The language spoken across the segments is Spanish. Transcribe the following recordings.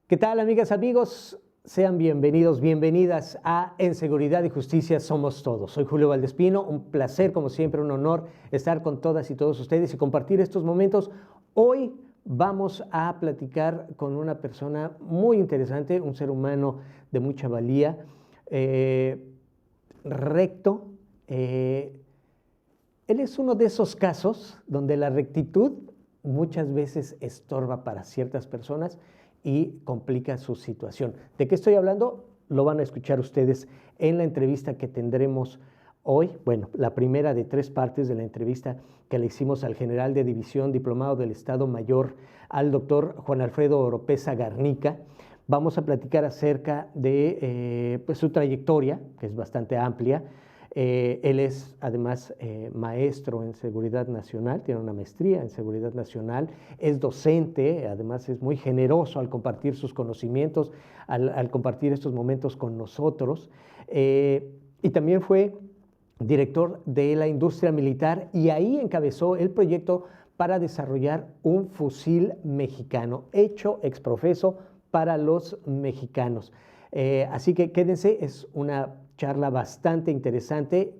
¿Qué tal, amigas, amigos? Sean bienvenidos, bienvenidas a En Seguridad y Justicia Somos Todos. Soy Julio Valdespino, un placer, como siempre, un honor estar con todas y todos ustedes y compartir estos momentos. Hoy vamos a platicar con una persona muy interesante, un ser humano de mucha valía, recto. Él es uno de esos casos donde la rectitud muchas veces estorba para ciertas personas y complica su situación. ¿De qué estoy hablando? Lo van a escuchar ustedes en la entrevista que tendremos hoy. Bueno, la primera de 3 partes de la entrevista que le hicimos al general de división diplomado del Estado Mayor, al doctor Juan Alfredo Oropeza Garnica. Vamos a platicar acerca de su trayectoria, que es bastante amplia. Él es además maestro en seguridad nacional, tiene una maestría en seguridad nacional, es docente, además es muy generoso al compartir sus conocimientos, al compartir estos momentos con nosotros, y también fue director de la industria militar y ahí encabezó el proyecto para desarrollar un fusil mexicano, hecho exprofeso para los mexicanos. Así que quédense, es una charla bastante interesante,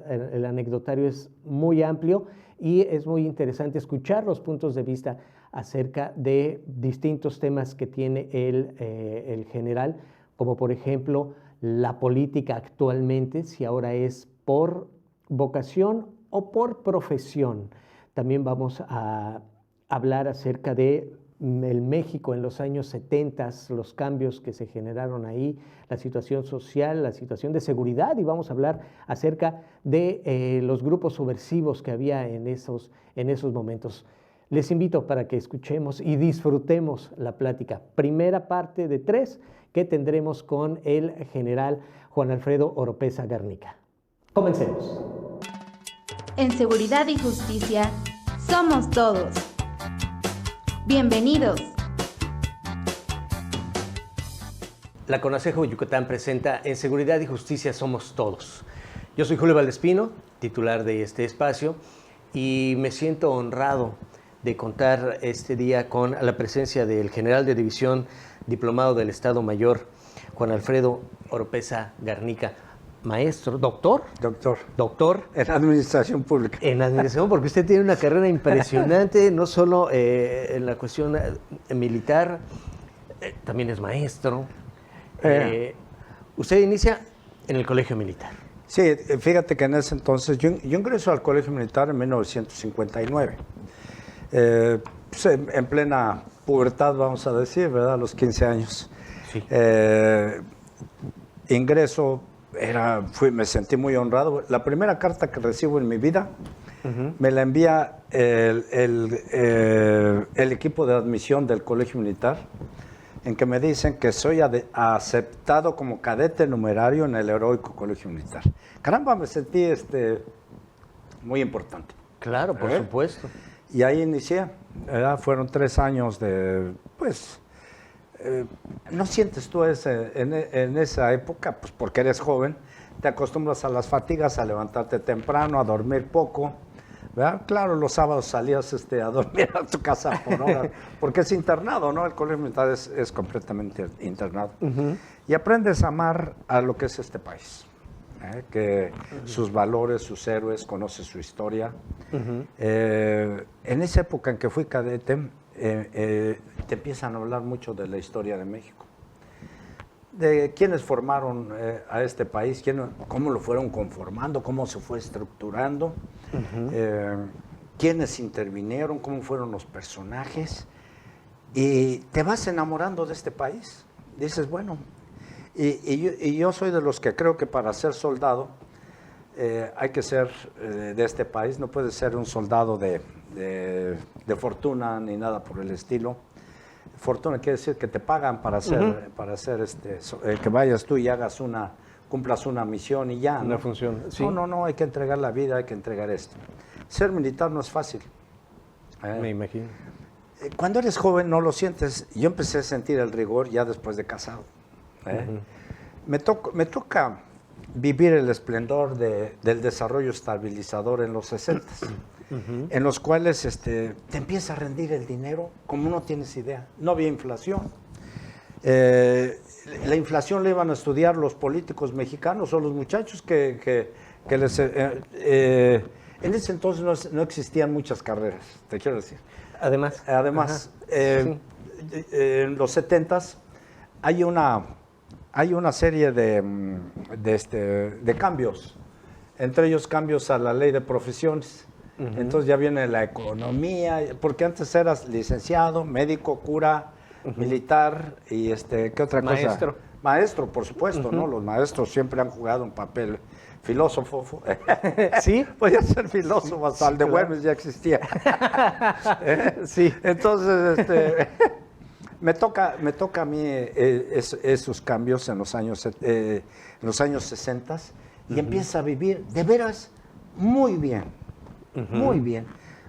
el anecdotario es muy amplio y es muy interesante escuchar los puntos de vista acerca de distintos temas que tiene el general, como por ejemplo la política actualmente, si ahora es por vocación o por profesión. También vamos a hablar acerca de el México en los años 70, los cambios que se generaron ahí, la situación social, la situación de seguridad, y vamos a hablar acerca de los grupos subversivos que había en esos momentos. Les invito para que escuchemos y disfrutemos la plática. Primera parte de 3 que tendremos con el general Juan Alfredo Oropeza Garnica. Comencemos. En Seguridad y Justicia somos todos. Bienvenidos. La Conasejo Yucatán presenta En Seguridad y Justicia Somos Todos. Yo soy Julio Valdespino, titular de este espacio, y me siento honrado de contar este día con la presencia del general de división diplomado del Estado Mayor, Juan Alfredo Oropeza Garnica. Maestro, doctor. Doctor. En Administración Pública. En Administración, porque usted tiene una carrera impresionante, no solo en la cuestión militar, también es maestro. Usted inicia en el Colegio Militar. Sí, fíjate que en ese entonces, yo ingreso al Colegio Militar en 1959. Pues en plena pubertad, vamos a decir, ¿verdad? A los 15 años. Sí. Ingreso. Me sentí muy honrado. La primera carta que recibo en mi vida me la envía el equipo de admisión del Colegio Militar, en que me dicen que soy aceptado como cadete numerario en el heroico Colegio Militar. Caramba, me sentí muy importante. Claro, por supuesto. Y ahí inicié. Fueron 3 años de, pues... ¿No sientes tú en esa época? Pues porque eres joven, te acostumbras a las fatigas, a levantarte temprano, a dormir poco, ¿verdad? Claro, los sábados salías a dormir a tu casa por horas, porque es internado, ¿no? El colegio militar es completamente internado. Y aprendes a amar a lo que es este país, que sus valores, sus héroes, conoces su historia. En esa época en que fui cadete, te empiezan a hablar mucho de la historia de México, de quiénes formaron a este país, cómo lo fueron conformando, cómo se fue estructurando, quiénes intervinieron, cómo fueron los personajes, y te vas enamorando de este país. Dices, bueno, y yo soy de los que creo que para ser soldado hay que ser de este país, no puedes ser un soldado de fortuna ni nada por el estilo. Fortuna quiere decir que te pagan para hacer, que vayas tú y cumplas una misión y ya. Una función. Sí. No, hay que entregar la vida, hay que entregar esto. Ser militar no es fácil. Me imagino. Cuando eres joven no lo sientes. Yo empecé a sentir el rigor ya después de casado. Me toca vivir el esplendor del desarrollo estabilizador en los 60s. En los cuales te empieza a rendir el dinero como no tienes idea. No había inflación. La inflación la iban a estudiar los políticos mexicanos o los muchachos que les... en ese entonces no existían muchas carreras, te quiero decir. Además, sí. En los 70s hay una serie de cambios, entre ellos cambios a la ley de profesiones. Entonces ya viene la economía, porque antes eras licenciado, médico, cura, militar y ¿qué otra cosa? Maestro. Maestro, por supuesto, ¿no? Los maestros siempre han jugado un papel. Filósofo. ¿Sí? Podía ser filósofo, hasta el de Güemes ya existía. Sí. Entonces, me toca a mí esos cambios en los años 60 y empieza a vivir de veras muy bien, muy bien.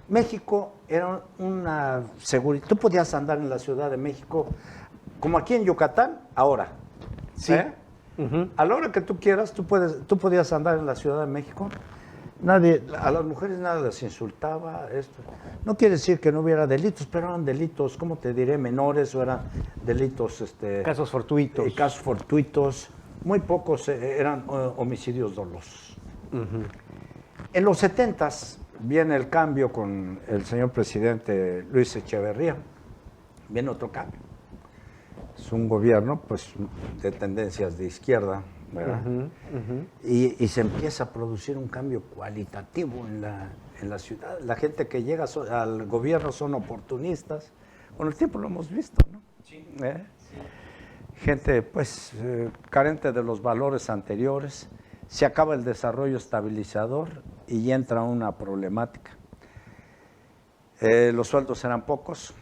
México era una seguridad. Tú podías andar en la Ciudad de México como aquí en Yucatán, ahora. Sí. A la hora que tú quieras, tú podías andar en la Ciudad de México. A las mujeres nada les insultaba. No quiere decir que no hubiera delitos, pero eran delitos, ¿cómo te diré? Menores, o eran delitos... casos fortuitos. Casos fortuitos. Muy pocos eran homicidios dolosos. En los 70s viene el cambio con el señor presidente Luis Echeverría. Viene otro cambio. Es un gobierno pues de tendencias de izquierda, ¿verdad? Y se empieza a producir un cambio cualitativo en la ciudad. La gente que llega al gobierno son oportunistas. Con el tiempo lo hemos visto, ¿no? Sí. Gente pues carente de los valores anteriores. Se acaba el desarrollo estabilizador y entra una problemática. Los sueldos eran pocos.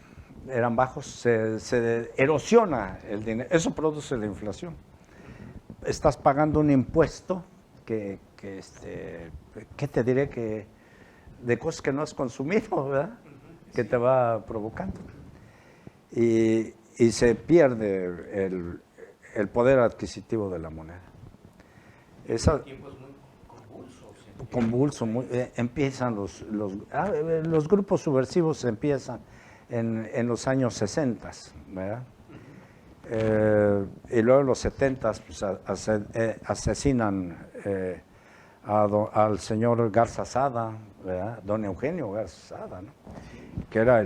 Eran bajos, se erosiona el dinero, eso produce la inflación. Estás pagando un impuesto que ¿qué te diré? De cosas que no has consumido, ¿verdad? Que te va provocando. Y se pierde el poder adquisitivo de la moneda. Tiempos muy convulsos. Convulso, empiezan los grupos subversivos empiezan en los años 60, ¿verdad? Y luego en los 70 pues, asesinan al señor Garza Sada, ¿verdad? Don Eugenio Garza Sada, ¿no? Que era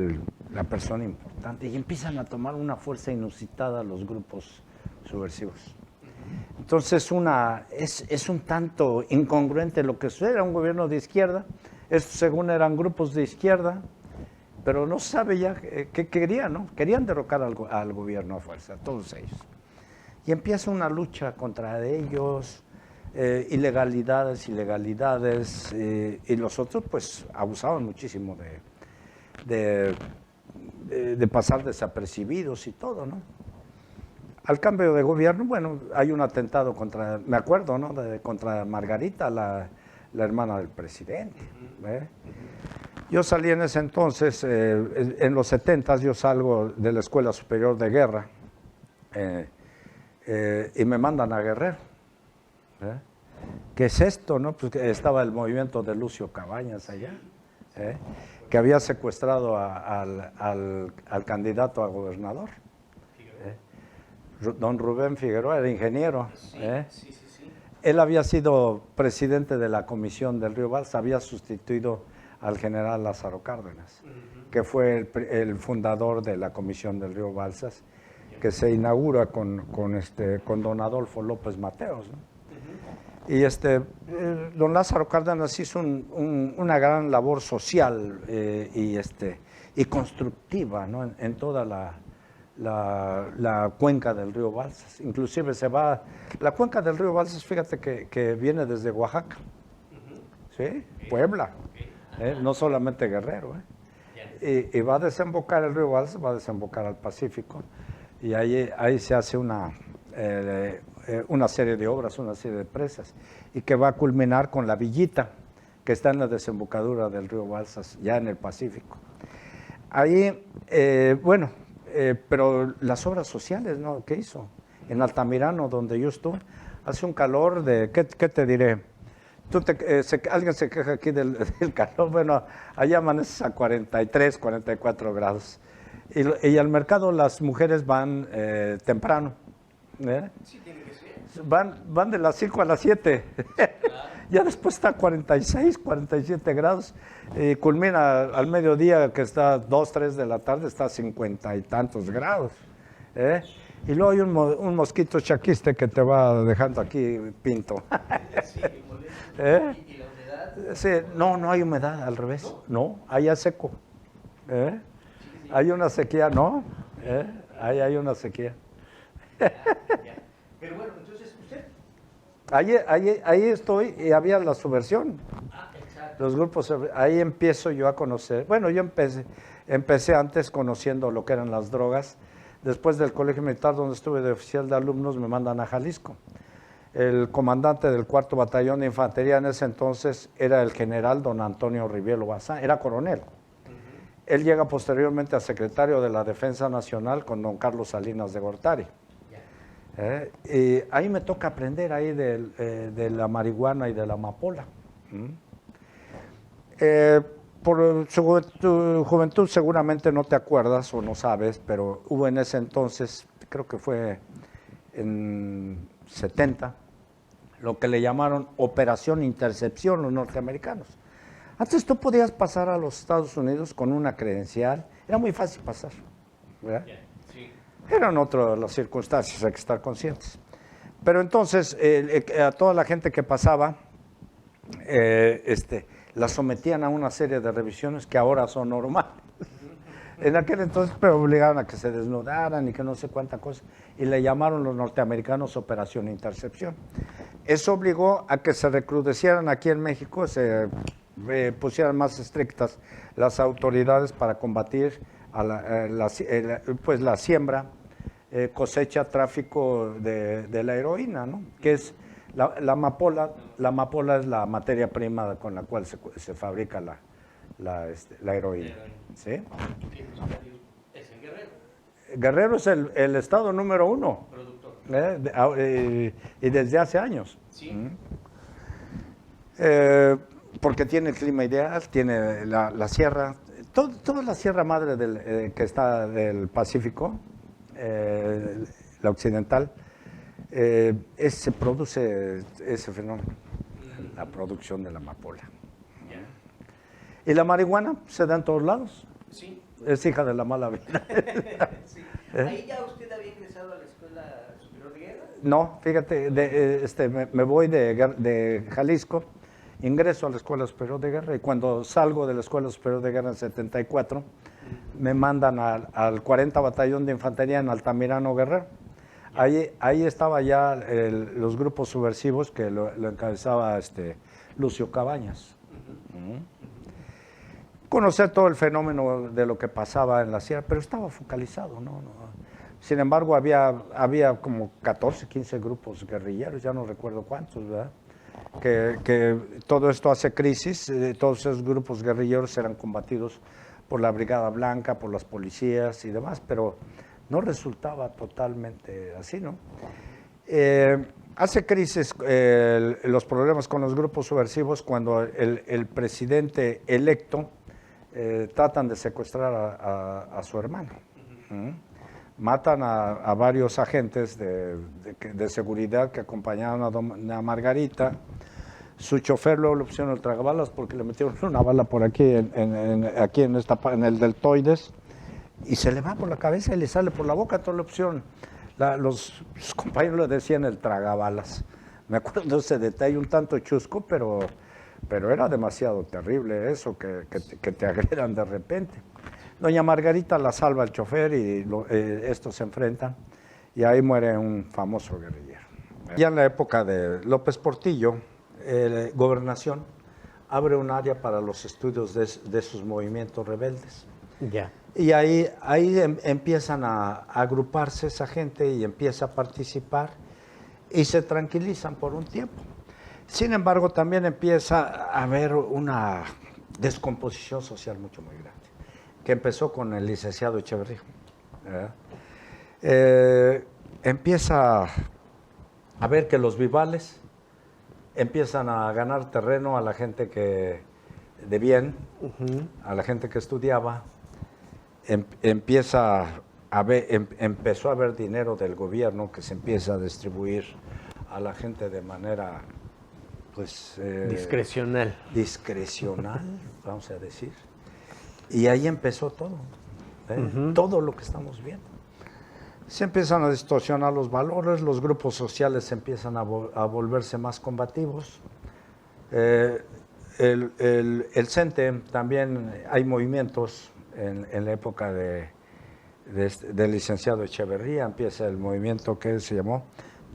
la persona importante, y empiezan a tomar una fuerza inusitada los grupos subversivos. Entonces es un tanto incongruente lo que sucede. Era un gobierno de izquierda, estos según eran grupos de izquierda, pero no sabe ya qué querían, ¿no? Querían derrocar al gobierno a fuerza, todos ellos. Y empieza una lucha contra ellos, ilegalidades, y los otros pues abusaban muchísimo de pasar desapercibidos y todo, ¿no? Al cambio de gobierno, bueno, hay un atentado me acuerdo, ¿no? Contra Margarita, la hermana del presidente, ¿eh? Yo salí en ese entonces, en los 70s, yo salgo de la Escuela Superior de Guerra y me mandan a Guerrero. ¿Qué es esto, no? Pues que estaba el movimiento de Lucio Cabañas allá, que había secuestrado al candidato a gobernador. Don Rubén Figueroa era ingeniero. Sí. Él había sido presidente de la Comisión del Río Balsas, había sustituido al general Lázaro Cárdenas, que fue el fundador de la Comisión del Río Balsas, que se inaugura con don Adolfo López Mateos, ¿no? Y don Lázaro Cárdenas hizo una gran labor social y constructiva, ¿no? en toda la cuenca del río Balsas. Inclusive la cuenca del río Balsas, fíjate que viene desde Oaxaca, ¿sí? Puebla. No solamente Guerrero, y va a desembocar el río Balsas, va a desembocar al Pacífico, y ahí se hace una serie de obras, una serie de presas, y que va a culminar con la Villita, que está en la desembocadura del río Balsas, ya en el Pacífico. Ahí, pero las obras sociales, ¿no? ¿Qué hizo? En Altamirano, donde yo estuve, hace un calor ¿qué te diré? Alguien se queja aquí del calor, bueno, allá amaneces a 43, 44 grados. Y al mercado las mujeres van temprano. Sí, tiene que ser. Van de las 5 a las 7. Ya después está a 46, 47 grados. Culmina al mediodía, que está 2, 3 de la tarde, está a 50 y tantos grados. Y luego hay un mosquito chaquiste que te va dejando aquí pinto. Sí, molesto. ¿Y la humedad? Sí, no hay humedad, al revés. No, allá es seco. Hay una sequía, ¿no? Ahí hay una sequía. Ya. Pero bueno, entonces usted. Ahí estoy y había la subversión. Exacto. Los grupos, ahí empiezo yo a conocer. Bueno, yo empecé antes conociendo lo que eran las drogas. Después del colegio militar donde estuve de oficial de alumnos me mandan a Jalisco. El comandante del 4º Batallón de Infantería en ese entonces era el general don Antonio Rivielo Bazán, era coronel. Él llega posteriormente a secretario de la Defensa Nacional con don Carlos Salinas de Gortari. Y ahí me toca aprender ahí de la marihuana y de la amapola. Por su juventud seguramente no te acuerdas o no sabes, pero hubo en ese entonces, creo que fue en 70, lo que le llamaron Operación Intercepción los norteamericanos. Antes tú podías pasar a los Estados Unidos con una credencial, era muy fácil pasar, ¿verdad? Sí. Eran otras las circunstancias, hay que estar conscientes. Pero entonces, a toda la gente que pasaba, la sometían a una serie de revisiones que ahora son normales. En aquel entonces pero obligaron a que se desnudaran y que no sé cuánta cosa, y le llamaron los norteamericanos Operación Intercepción. Eso obligó a que se recrudecieran aquí en México, se pusieran más estrictas las autoridades para combatir a la siembra, cosecha, tráfico de la heroína, ¿no? Que es la amapola. La amapola es la materia prima con la cual se fabrica la heroína. ¿Sí? Es el Guerrero, Guerrero es el estado número 1. productor. Y desde hace años. Sí. Porque tiene el clima ideal, tiene la sierra, toda la sierra madre que está del Pacífico, la occidental, se produce ese fenómeno, la producción de la amapola. Ya. Y la marihuana se da en todos lados, Sí. es hija de la mala vida. Sí. ¿Ahí ya usted había ingresado a la Escuela Superior de Guerra? No, fíjate, me voy de Jalisco, ingreso a la Escuela Superior de Guerra y cuando salgo de la Escuela Superior de Guerra en 74, me mandan al 40 Batallón de Infantería en Altamirano, Guerrero. Ahí estaba ya los grupos subversivos que lo encabezaba Lucio Cabañas. Conocer todo el fenómeno de lo que pasaba en la sierra, pero estaba focalizado, ¿no? Sin embargo, había como 14, 15 grupos guerrilleros, ya no recuerdo cuántos, ¿verdad? Que todo esto hace crisis, todos esos grupos guerrilleros eran combatidos por la Brigada Blanca, por las policías y demás, pero no resultaba totalmente así, ¿no? Hace crisis los problemas con los grupos subversivos cuando el presidente electo tratan de secuestrar a su hermano. Matan a varios agentes de seguridad que acompañaban a doña Margarita. Su chofer luego le pusieron el tragabalas porque le metieron una bala por aquí, en el deltoides, y se le va por la cabeza y le sale por la boca. Entonces le pusieron, sus compañeros le decían el tragabalas. Me acuerdo de ese detalle un tanto chusco, pero era demasiado terrible eso, que te agredan de repente. Doña Margarita la salva el chofer y estos se enfrentan y ahí muere un famoso guerrillero. Ya en la época de López Portillo, Gobernación abre un área para los estudios de esos movimientos rebeldes. Ya. Y ahí empiezan a agruparse esa gente y empieza a participar y se tranquilizan por un tiempo. Sin embargo, también empieza a haber una descomposición social mucho muy grande, que empezó con el licenciado Echeverría. Empieza a ver que los vivales empiezan a ganar terreno a la gente de bien, a la gente que estudiaba, empezó a haber dinero del gobierno que se empieza a distribuir a la gente de manera, pues... discrecional, vamos a decir. Y ahí empezó todo, todo lo que estamos viendo. Se empiezan a distorsionar los valores, los grupos sociales empiezan a volverse más combativos. El CENTE también hay movimientos en la época del licenciado Echeverría, empieza el movimiento que se llamó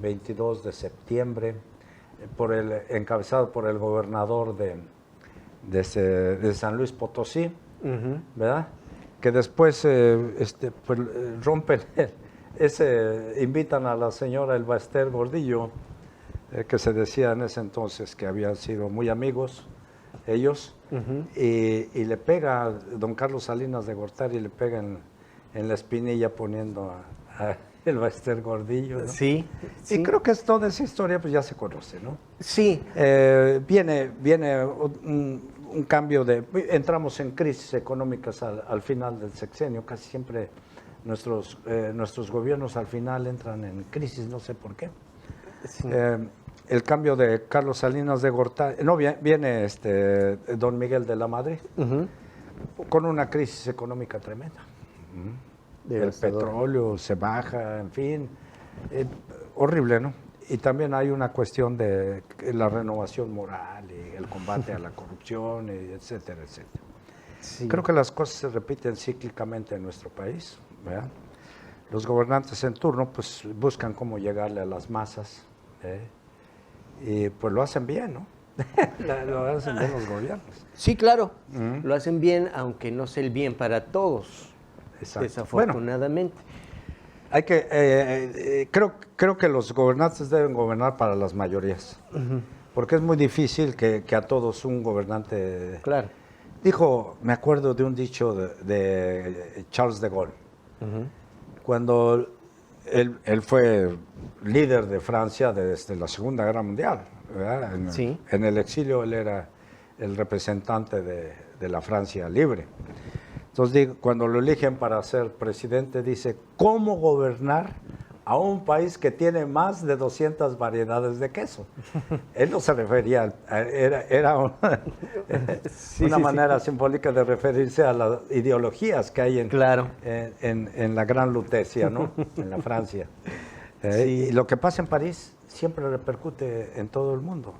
22 de septiembre, encabezado por el gobernador de San Luis Potosí, ¿verdad? Que después pues, rompen, invitan a la señora Elba Ester Gordillo, que se decía en ese entonces que habían sido muy amigos ellos, y le pega a don Carlos Salinas de Gortari, le pega en la espinilla poniendo a Elba Ester Gordillo, ¿no? Sí, Y creo que toda esa historia pues ya se conoce, ¿no? Sí. Viene un cambio entramos en crisis económicas al final del sexenio, casi siempre nuestros gobiernos al final entran en crisis, no sé por qué. Sí. El cambio de Carlos Salinas de Gortari, no, viene don Miguel de la Madrid, con una crisis económica tremenda. El petróleo se baja, en fin, horrible, ¿no? Y también hay una cuestión de la renovación moral y el combate a la corrupción, y etcétera, etcétera. Sí. Creo que las cosas se repiten cíclicamente en nuestro país, ¿verdad? Los gobernantes en turno pues buscan cómo llegarle a las masas, y pues lo hacen bien, ¿no? Lo hacen bien los gobiernos. Sí, claro, lo hacen bien, aunque no sea el bien para todos. Exacto. Desafortunadamente. Bueno, hay que, creo que los gobernantes deben gobernar para las mayorías, porque es muy difícil que a todos un gobernante... Claro. Dijo, me acuerdo de un dicho de Charles de Gaulle, cuando él fue líder de Francia desde la Segunda Guerra Mundial, ¿verdad? En el exilio él era el representante de la Francia libre. Entonces, cuando lo eligen para ser presidente, dice, ¿cómo gobernar a un país que tiene más de 200 variedades de queso? Él no se refería, era una manera simbólica de referirse a las ideologías que hay en la Gran Lutecia, ¿no? En la Francia. Y lo que pasa en París siempre repercute en todo el mundo,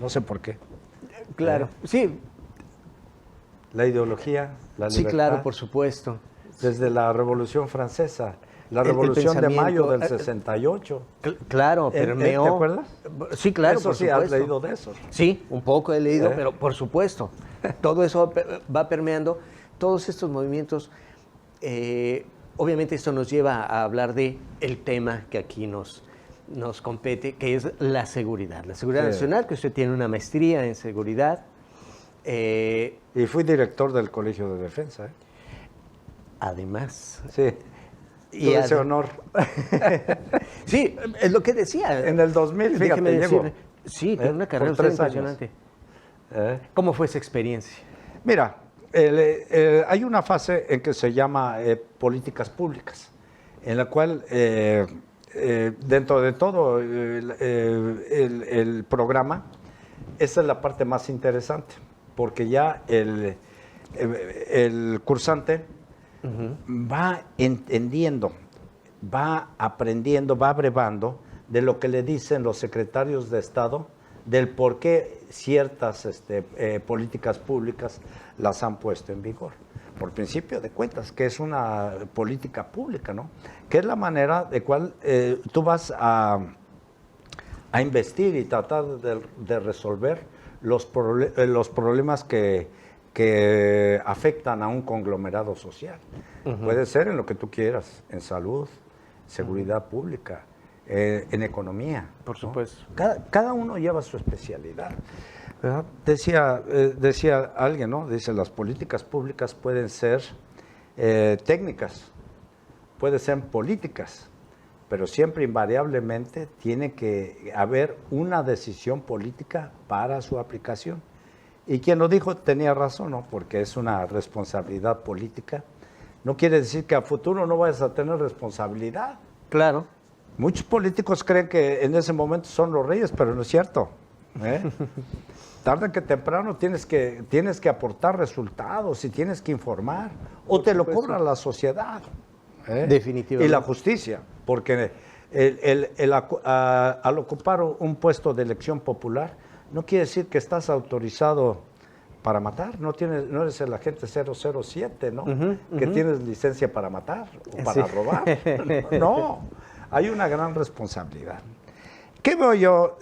no sé por qué. Claro, sí. La ideología, la libertad. Sí, claro, por supuesto. Desde la Revolución Francesa, la Revolución de Mayo del 68. Claro, permeó. ¿Te acuerdas? Sí, claro, eso por sí, supuesto. has leído de eso. Sí, un poco he leído, pero por supuesto. Todo eso va permeando. Todos estos movimientos, obviamente esto nos lleva a hablar de el tema que aquí nos compete, que es la seguridad. La seguridad nacional, que usted tiene una maestría en seguridad. Y fui director del Colegio de Defensa. Además. Sí, tuve ese honor. Sí, es lo que decía. En el 2000, fíjate, llegó. Sí, tiene una carrera impresionante. ¿Cómo fue esa experiencia? Mira, hay una fase en que se llama políticas públicas, en la cual dentro de todo el programa, esa es la parte más interesante, porque ya el cursante va entendiendo, va aprendiendo, va abrevando de lo que le dicen los secretarios de Estado, del por qué ciertas políticas públicas las han puesto en vigor. Por principio de cuentas, que es una política pública, ¿no? Que es la manera de cual tú vas a investir y tratar de resolver los problemas que afectan a un conglomerado social. Puede ser en lo que tú quieras, en salud, seguridad pública, en economía. Por supuesto. ¿No? Cada uno lleva su especialidad, ¿verdad? Decía alguien, ¿no? Dice, las políticas públicas pueden ser técnicas, pueden ser políticas, pero siempre invariablemente tiene que haber una decisión política para su aplicación. Y quien lo dijo tenía razón, ¿no? Porque es una responsabilidad política no quiere decir que a futuro no vayas a tener responsabilidad. Claro. Muchos políticos creen que en ese momento son los reyes, pero no es cierto. Tarde que temprano tienes que aportar resultados y tienes que informar, o te lo cobra la sociedad. Definitivamente. Y la justicia, porque al ocupar un puesto de elección popular, no quiere decir que estás autorizado para matar, no eres el agente 007, ¿no? Que tienes licencia para matar o para robar. No, hay una gran responsabilidad. ¿Qué veo yo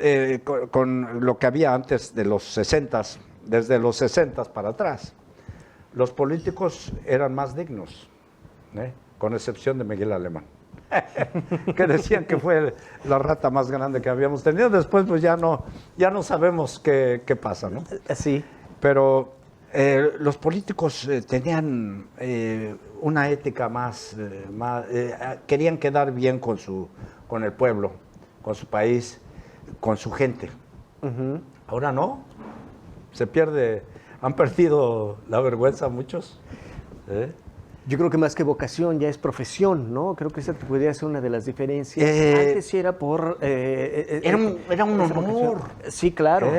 con lo que había antes de los 60s, desde los 60s para atrás? Los políticos eran más dignos, con excepción de Miguel Alemán, que decían que fue la rata más grande que habíamos tenido. Después pues ya no sabemos qué pasa, ¿no? Sí. Pero los políticos tenían una ética más querían quedar bien con el pueblo, con su país, con su gente. Ahora no, han perdido la vergüenza muchos. Yo creo que más que vocación ya es profesión, ¿no? Creo que esa podría ser una de las diferencias. Antes sí era por... era un honor. Sí, claro.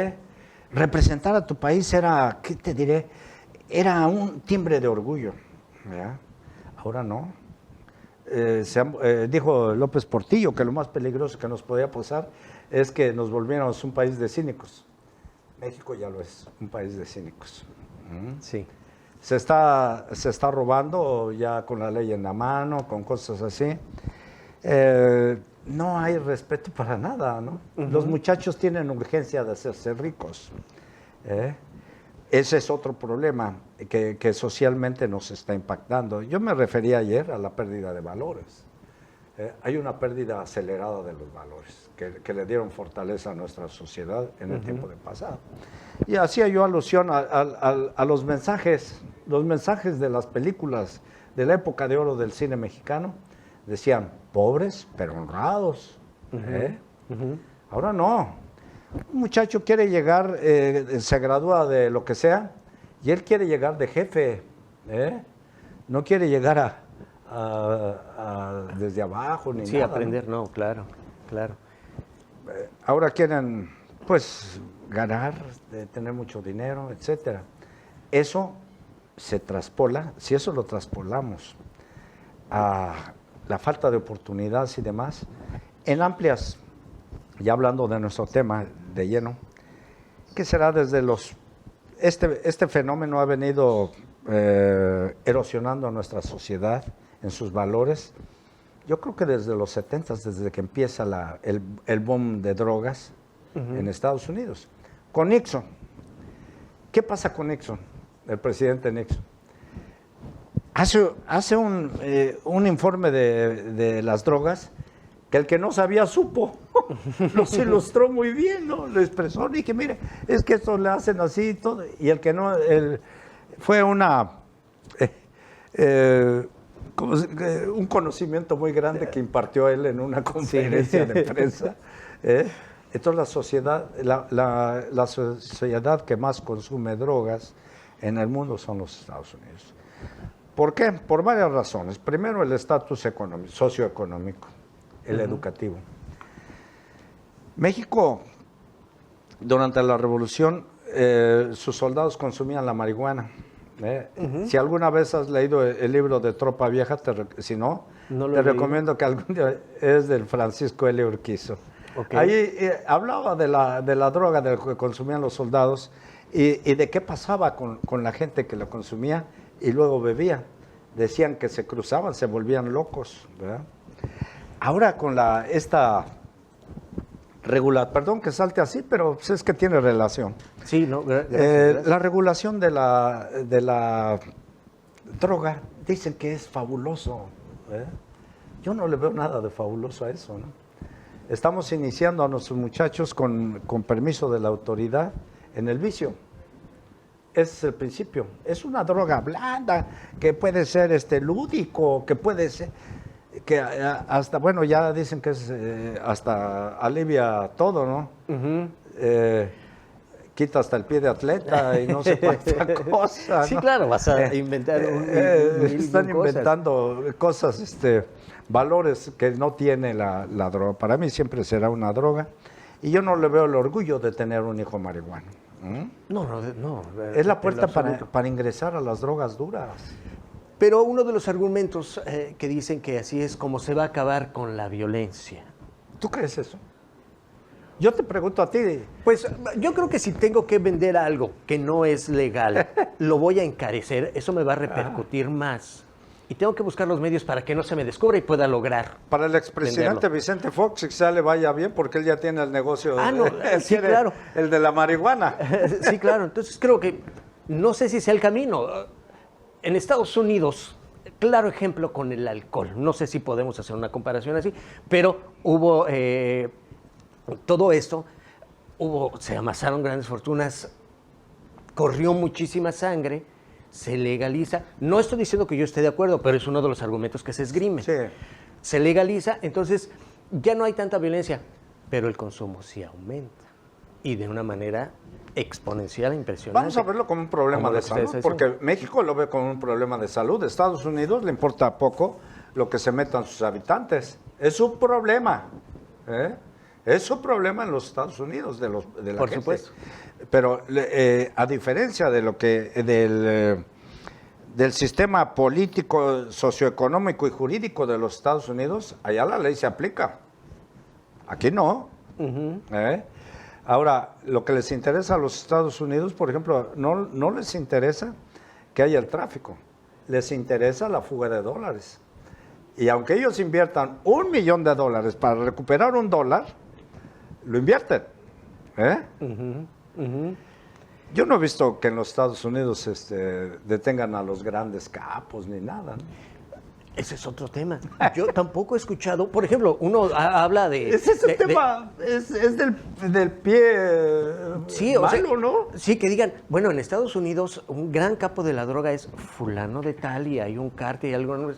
Representar a tu país era, ¿qué te diré? Era un timbre de orgullo. Ahora no. Dijo López Portillo que lo más peligroso que nos podía pasar es que nos volviéramos un país de cínicos. México ya lo es, un país de cínicos. Sí. Se está robando ya con la ley en la mano, con cosas así. No hay respeto para nada, ¿no? Los muchachos tienen urgencia de hacerse ricos. Ese es otro problema que socialmente nos está impactando. Yo me refería ayer a la pérdida de valores. Hay una pérdida acelerada de los valores que le dieron fortaleza a nuestra sociedad en el tiempo de pasado. Y hacía yo alusión a los mensajes de las películas de la época de oro del cine mexicano. Decían, pobres pero honrados. Ahora no. Un muchacho quiere llegar, se gradúa de lo que sea, y él quiere llegar de jefe. No quiere llegar desde abajo ni nada. Sí, aprender, no, claro. Ahora quieren, pues, ganar, tener mucho dinero, etcétera. Eso se traspola, si eso lo traspolamos a la falta de oportunidades y demás, en amplias, ya hablando de nuestro tema de lleno, ¿qué será desde este fenómeno ha venido erosionando nuestra sociedad en sus valores? Yo creo que desde los 70s, desde que empieza el boom de drogas en Estados Unidos. Con Nixon. ¿Qué pasa con Nixon? El presidente Nixon. Hace un informe de las drogas que el que no sabía supo. Los ilustró muy bien, ¿no? Lo expresó. Dije, mire, es que esto le hacen así y todo. Y el que no, fue un conocimiento muy grande que impartió él en una conferencia de prensa. Entonces la sociedad que más consume drogas en el mundo son los Estados Unidos. ¿Por qué? Por varias razones. Primero, el estatus socioeconómico, el educativo. México, durante la Revolución, sus soldados consumían la marihuana. Si alguna vez has leído el libro de Tropa Vieja, si no, te recomiendo que algún día, es del Francisco L. Urquizo. Okay. Ahí hablaba de la droga de que consumían los soldados y de qué pasaba con la gente que la consumía y luego bebía. Decían que se cruzaban, se volvían locos, ¿verdad? Ahora con perdón que salte así, pero pues es que tiene relación. Sí, no, gracias. La regulación de la droga, dicen que es fabuloso. Yo no le veo nada de fabuloso a eso, ¿no? Estamos iniciando a nuestros muchachos con permiso de la autoridad en el vicio. Ese es el principio. Es una droga blanda que puede ser lúdico, que puede ser, que hasta, bueno, ya dicen que hasta alivia todo, ¿no? quita hasta el pie de atleta y no sé cuánta cosa. Sí, ¿no? claro, vas a inventar Están inventando cosas, valores que no tiene la droga. Para mí siempre será una droga y yo no le veo el orgullo de tener un hijo marihuano. No. Es la en puerta lo absoluto. para ingresar a las drogas duras. Pero uno de los argumentos que dicen que así es como se va a acabar con la violencia. ¿Tú crees eso? Yo te pregunto a ti. Pues yo creo que si tengo que vender algo que no es legal, lo voy a encarecer, eso me va a repercutir más. Y tengo que buscar los medios para que no se me descubra y pueda lograr. Para el expresidente venderlo. Vicente Fox, quizá le vaya bien porque él ya tiene el negocio. Ah, no, él sí, tiene claro. el de la marihuana. Sí, claro. Entonces creo que no sé si sea el camino. En Estados Unidos, claro ejemplo con el alcohol. No sé si podemos hacer una comparación así, pero hubo todo esto, se amasaron grandes fortunas, corrió muchísima sangre, se legaliza. No estoy diciendo que yo esté de acuerdo, pero es uno de los argumentos que se esgrimen. Sí. Se legaliza, entonces ya no hay tanta violencia, pero el consumo sí aumenta. Y de una manera exponencial e impresionante. Vamos a verlo como un problema Como de lo que ustedes salud, dicen. porque México lo ve como un problema de salud. Estados Unidos le importa poco lo que se metan sus habitantes. Es su problema. Es su problema en los Estados Unidos, de la Por gente. supuesto. Pero a diferencia de lo que del sistema político, socioeconómico y jurídico de los Estados Unidos, allá la ley se aplica. Aquí no. Ahora, lo que les interesa a los Estados Unidos, por ejemplo, no les interesa que haya el tráfico, les interesa la fuga de dólares. Y aunque ellos inviertan $1 millón para recuperar $1, lo invierten. Yo no he visto que en los Estados Unidos detengan a los grandes capos ni nada, ¿no? Ese es otro tema. Yo tampoco he escuchado, por ejemplo, uno habla de... Es ese tema, es del pie Sí, o sea, malo, ¿no? Sí, que digan, bueno, en Estados Unidos un gran capo de la droga es fulano de tal y hay un cártel y algo.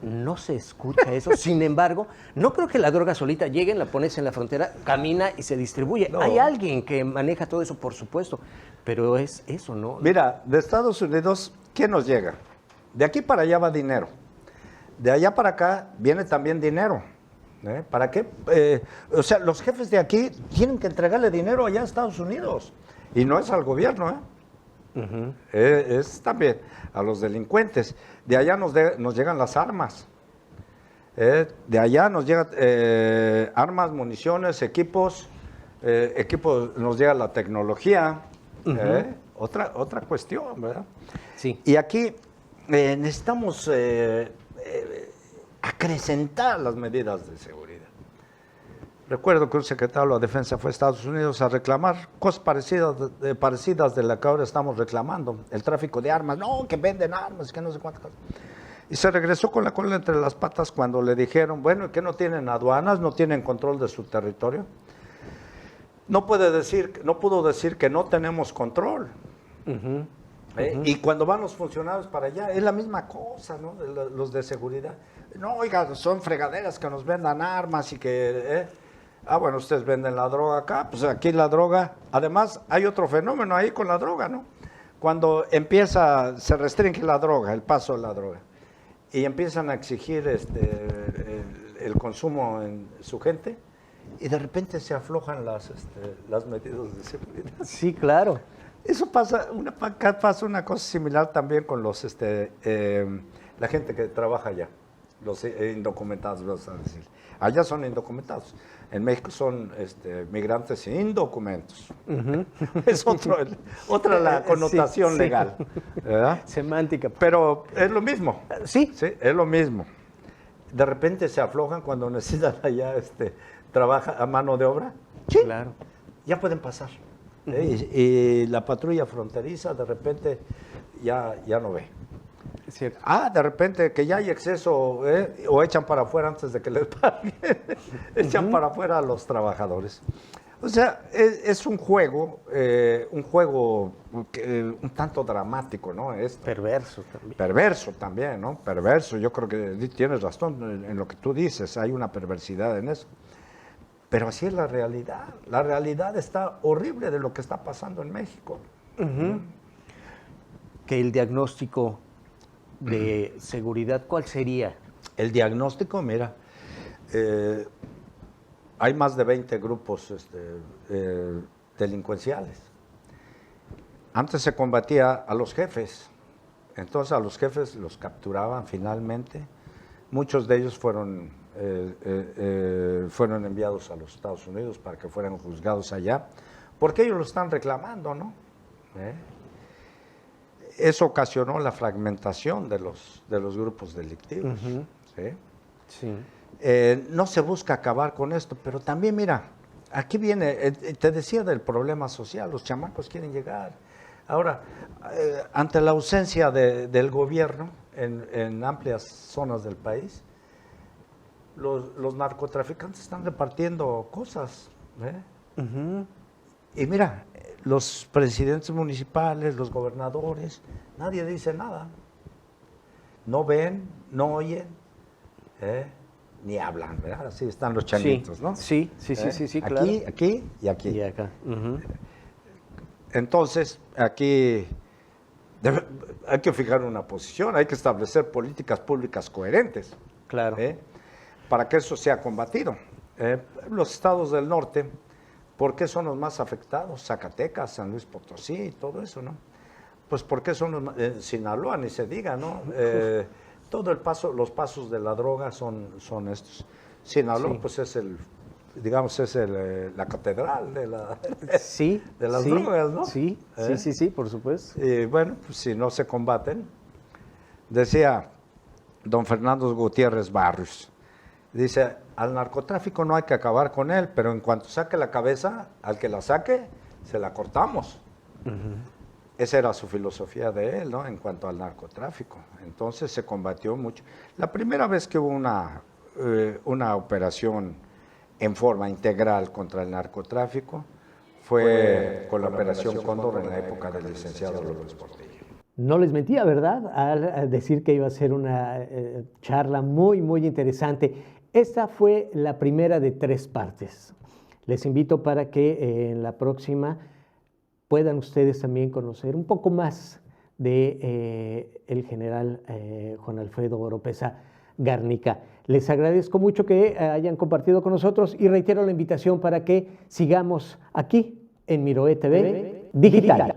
No se escucha eso. Sin embargo, no creo que la droga solita llegue, la pones en la frontera, camina y se distribuye. No. Hay alguien que maneja todo eso, por supuesto, pero es eso, ¿no? Mira, de Estados Unidos, ¿qué nos llega? De aquí para allá va dinero. De allá para acá viene también dinero. ¿Para qué? O sea, los jefes de aquí tienen que entregarle dinero allá a Estados Unidos. Y no es al gobierno, es también a los delincuentes. De allá nos llegan las armas. De allá nos llegan armas, municiones, equipos, nos llega la tecnología. Otra cuestión, ¿verdad? Sí. Y aquí necesitamos acrecentar las medidas de seguridad. Recuerdo que un secretario de la Defensa fue a Estados Unidos a reclamar cosas parecidas de la que ahora estamos reclamando. El tráfico de armas, no, que venden armas, que no sé cuántas cosas. Y se regresó con la cola entre las patas cuando le dijeron, bueno, ¿que no tienen aduanas, no tienen control de su territorio? No pudo decir que no tenemos control. Y cuando van los funcionarios para allá, es la misma cosa, ¿no? Los de seguridad. No, oiga, son fregaderas que nos vendan armas y que... bueno, ustedes venden la droga acá, pues aquí la droga... Además, hay otro fenómeno ahí con la droga, ¿no? Cuando se restringe la droga, el paso de la droga, y empiezan a exigir el consumo en su gente, y de repente se aflojan las medidas de seguridad. Sí, claro. Eso pasa una cosa similar también con la gente que trabaja allá, los indocumentados, vamos a decir. Allá son indocumentados, en México son migrantes sin documentos. Es otra la connotación Sí, legal, ¿verdad? Semántica. Pero es lo mismo. Sí. Sí, es lo mismo. De repente se aflojan cuando necesitan allá trabaja a mano de obra. Sí, Claro. ya pueden pasar. Y la patrulla fronteriza de repente ya no ve. Es cierto. De repente que ya hay exceso, o echan para afuera antes de que les paguen, echan para afuera a los trabajadores. O sea, es un juego un tanto dramático, ¿no? Perverso también. Perverso también, ¿no? Perverso, yo creo que tienes razón en lo que tú dices, hay una perversidad en eso. Pero así es la realidad. La realidad está horrible de lo que está pasando en México. Que el diagnóstico de seguridad, ¿cuál sería? El diagnóstico, mira, hay más de 20 grupos delincuenciales. Antes se combatía a los jefes, entonces a los jefes los capturaban finalmente. Muchos de ellos fueron enviados a los Estados Unidos para que fueran juzgados allá, porque ellos lo están reclamando, ¿no? Eso ocasionó la fragmentación de los grupos delictivos. ¿Sí? Sí. No se busca acabar con esto, pero también, mira, aquí viene, te decía del problema social, los chamacos quieren llegar. Ahora, ante la ausencia del gobierno en amplias zonas del país, los narcotraficantes están repartiendo cosas. Y mira, los presidentes municipales, los gobernadores, nadie dice nada. No ven, no oyen, ni hablan, ¿verdad? Así están los changuitos, ¿no? Sí, claro. Aquí y aquí. Y acá. Entonces, aquí hay que fijar una posición, hay que establecer políticas públicas coherentes. Claro. Para que eso sea combatido. Los estados del norte, ¿por qué son los más afectados? Zacatecas, San Luis Potosí, todo eso, ¿no? Pues porque son los Sinaloa, ni se diga, ¿no? Todo los pasos de la droga son estos. Sinaloa, pues es la catedral de las drogas, ¿no? Sí, por supuesto. Y bueno, pues si no se combaten, decía don Fernando Gutiérrez Barrios, dice, al narcotráfico no hay que acabar con él, pero en cuanto saque la cabeza, al que la saque, se la cortamos. Esa era su filosofía de él, ¿no? En cuanto al narcotráfico. Entonces se combatió mucho. La primera vez que hubo una operación en forma integral contra el narcotráfico fue con la Operación Cóndor en la época del licenciado López Portillo. No les mentía, ¿verdad? Al decir que iba a ser una charla muy, muy interesante. Esta fue la primera de 3 partes. Les invito para que en la próxima puedan ustedes también conocer un poco más de el general Juan Alfredo Oropeza Garnica. Les agradezco mucho que hayan compartido con nosotros y reitero la invitación para que sigamos aquí en Miroe TV Digital.